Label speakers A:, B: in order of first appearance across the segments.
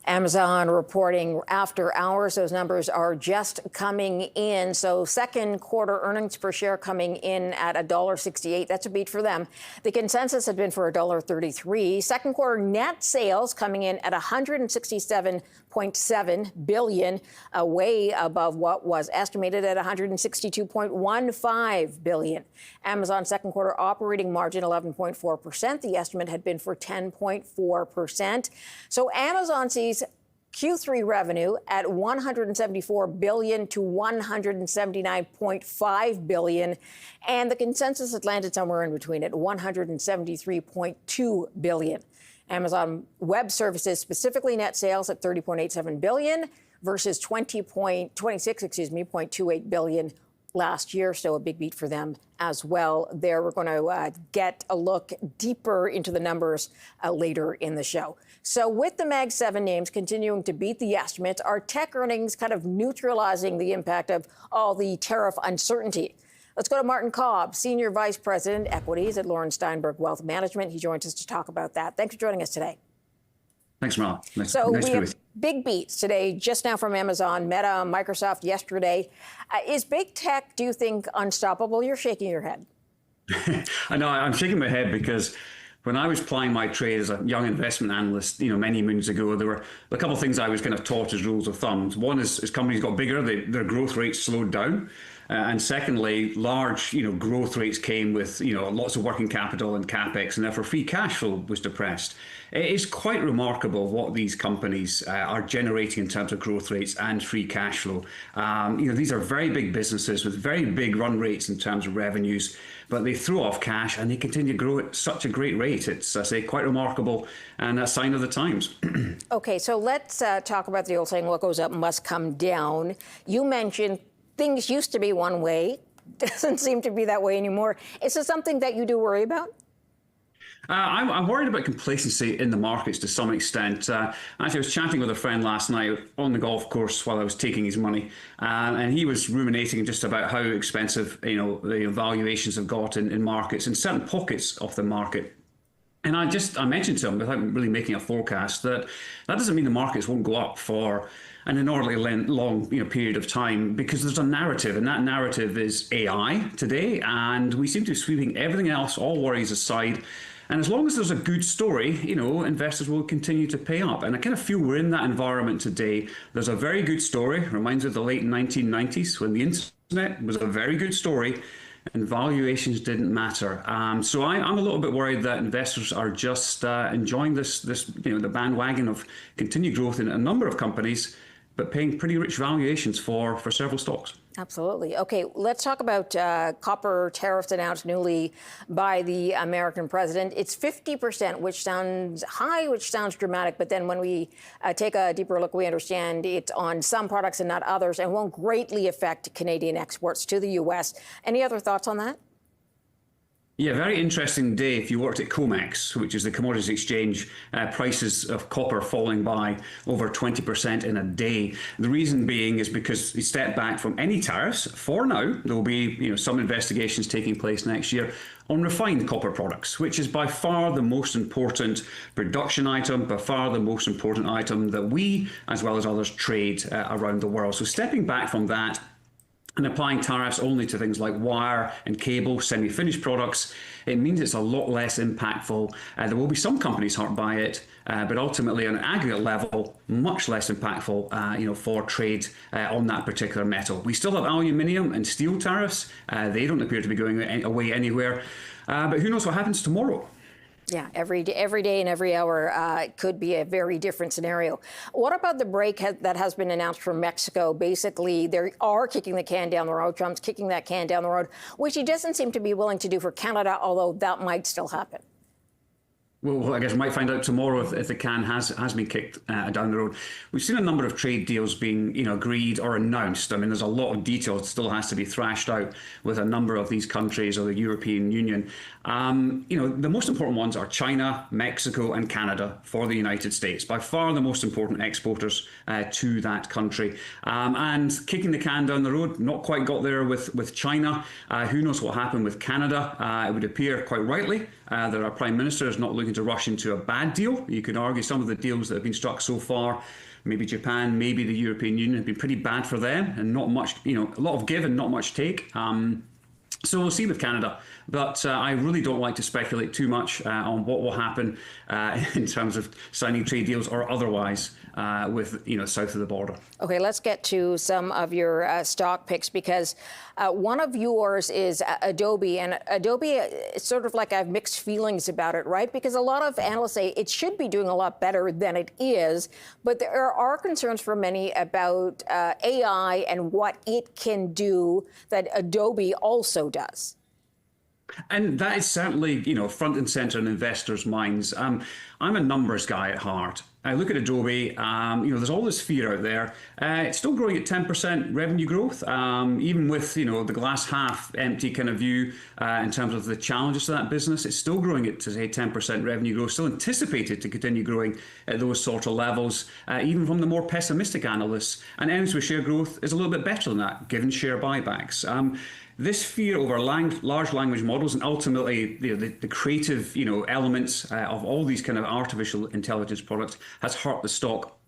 A: Amazon reporting after hours. Those numbers are just coming in. So second quarter earnings per share coming in at $1.68. That's a beat for them. The consensus had been for $1.33. Second quarter net sales coming in at $167.7 billion, way above what was estimated at $162.15 billion. Amazon second quarter operating margin 11.4%. The estimate had been for 10.4%. So Amazon sees Q3 revenue at $174 billion to $179.5 billion, and the consensus had landed somewhere in between at $173.2 billion. Amazon Web Services, specifically net sales at $30.87 billion versus $0.28 billion last year, so a big beat for them as well. There, we're going to get a look deeper into the numbers later in the show. So with the Mag 7 names continuing to beat the estimates, are tech earnings kind of neutralizing the impact of all the tariff uncertainty? Let's go to Martin Cobb, Senior Vice President, Equities at Lorne Steinberg Wealth Management. He joins us to talk about that. Thanks for joining us today.
B: Thanks, Marla. Nice
A: So
B: to
A: we
B: be with
A: have big beats today, just now from Amazon, Meta, Microsoft yesterday. Is big tech, do you think, unstoppable? You're shaking your head.
B: I know, I'm shaking my head because when I was plying my trade as a young investment analyst, many moons ago, there were a couple of things I was kind of taught as rules of thumb. One is as companies got bigger, their growth rates slowed down. And secondly, large, growth rates came with, lots of working capital and capex, and therefore free cash flow was depressed. It is quite remarkable what these companies are generating in terms of growth rates and free cash flow. These are very big businesses with very big run rates in terms of revenues, but they throw off cash and they continue to grow at such a great rate. It's, I say, quite remarkable and a sign of the times.
A: Okay, so let's talk about the old saying, what goes up must come down. You mentioned things used to be one way, doesn't seem to be that way anymore. Is this something that you do worry about?
B: I'm worried about complacency in the markets to some extent. Actually, I was chatting with a friend last night on the golf course while I was taking his money, and he was ruminating just about how expensive, the valuations have got in markets, in certain pockets of the market. And I mentioned to him, without really making a forecast, that doesn't mean the markets won't go up for an inordinately long period of time, because there's a narrative, and that narrative is AI today, and we seem to be sweeping everything else, all worries aside. And as long as there's a good story, investors will continue to pay up. And I kind of feel we're in that environment today. There's a very good story, reminds me of the late 1990s when the internet was a very good story and valuations didn't matter. So I'm a little bit worried that investors are just enjoying this the bandwagon of continued growth in a number of companies, but paying pretty rich valuations for several stocks.
A: Absolutely. Okay, let's talk about copper tariffs announced newly by the American president. It's 50%, which sounds high, which sounds dramatic. But then when we take a deeper look, we understand it's on some products and not others, and won't greatly affect Canadian exports to the U.S. Any other thoughts on that?
B: Yeah, very interesting day if you worked at COMEX, which is the commodities exchange, prices of copper falling by over 20% in a day. The reason being is because they stepped back from any tariffs. For now, there will be some investigations taking place next year on refined copper products, which is by far the most important production item, by far the most important item that we, as well as others, trade around the world. So stepping back from that and applying tariffs only to things like wire and cable, semi-finished products, it means it's a lot less impactful. There will be some companies hurt by it, but ultimately on an aggregate level, much less impactful, for trade on that particular metal. We still have aluminium and steel tariffs. They don't appear to be going away anywhere, but who knows what happens tomorrow?
A: Yeah, every day and every hour could be a very different scenario. What about the break that has been announced from Mexico? Basically, they are kicking the can down the road. Trump's kicking that can down the road, which he doesn't seem to be willing to do for Canada, although that might still happen.
B: Well, I guess we might find out tomorrow if the can has been kicked down the road. We've seen a number of trade deals being agreed or announced. I mean, there's a lot of detail that still has to be thrashed out with a number of these countries or the European Union. The most important ones are China, Mexico and Canada for the United States, by far the most important exporters to that country. And kicking the can down the road, not quite got there with China. Who knows what happened with Canada? It would appear quite rightly that our Prime Minister is not looking to rush into a bad deal. You could argue some of the deals that have been struck so far, maybe Japan, maybe the European Union, have been pretty bad for them, and not much, a lot of give and not much take. So we'll see with Canada, but I really don't like to speculate too much on what will happen in terms of signing trade deals or otherwise with south of the border.
A: Okay, let's get to some of your stock picks, because one of yours is Adobe, and Adobe, it's sort of like I have mixed feelings about it, right? Because a lot of analysts say it should be doing a lot better than it is, but there are concerns for many about AI and what it can do that Adobe also does.
B: And that is certainly, front and center in investors' minds. I'm a numbers guy at heart. I look at Adobe, there's all this fear out there. It's still growing at 10% revenue growth, even with, the glass half empty kind of view in terms of the challenges to that business. It's still growing at, to say, 10% revenue growth, still anticipated to continue growing at those sort of levels, even from the more pessimistic analysts. And earnings per share growth is a little bit better than that, given share buybacks. This fear over large language models and ultimately the creative elements of all these kind of artificial intelligence products has hurt the stock.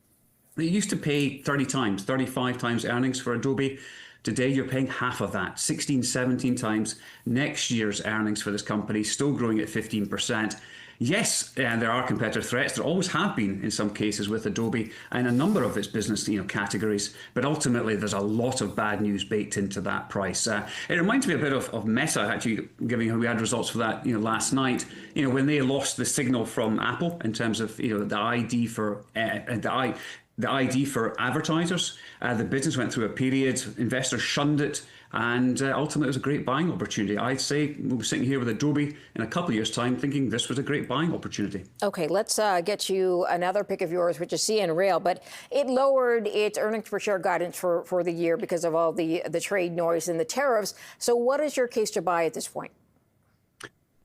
B: They used to pay 30 times, 35 times earnings for Adobe. Today, you're paying half of that, 16, 17 times next year's earnings for this company, still growing at 15%. Yes, there are competitor threats. There always have been in some cases with Adobe and a number of its business categories. But ultimately, there's a lot of bad news baked into that price. It reminds me a bit of Meta, actually, given how we had results for that last night. When they lost the signal from Apple in terms of the ID for the ID for advertisers. The business went through a period, investors shunned it, and ultimately it was a great buying opportunity. I'd say we'll be sitting here with Adobe in a couple of years' time thinking this was a great buying opportunity.
A: Okay, let's get you another pick of yours, which is CN Rail, but it lowered its earnings per share guidance for the year because of all the trade noise and the tariffs. So what is your case to buy at this point?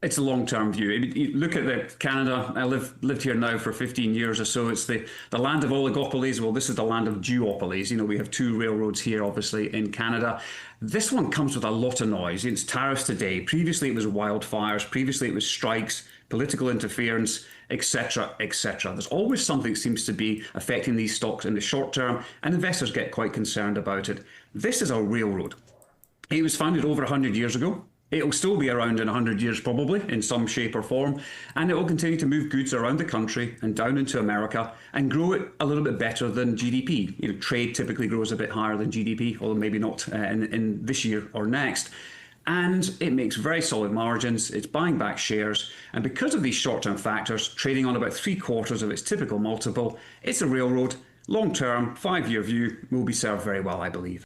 B: It's a long-term view. You look at Canada. I lived here now for 15 years or so. It's the land of oligopolies. Well, this is the land of duopolies. We have two railroads here, obviously, in Canada. This one comes with a lot of noise. It's tariffs today. Previously, it was wildfires. Previously, it was strikes, political interference, etc., etc. There's always something that seems to be affecting these stocks in the short term, and investors get quite concerned about it. This is a railroad. It was founded over 100 years ago. It will still be around in 100 years, probably, in some shape or form, and it will continue to move goods around the country and down into America and grow it a little bit better than GDP. Trade typically grows a bit higher than GDP, although maybe not in this year or next. And it makes very solid margins. It's buying back shares. And because of these short-term factors, trading on about 3/4 of its typical multiple, it's a railroad. Long-term, 5-year view will be served very well, I believe.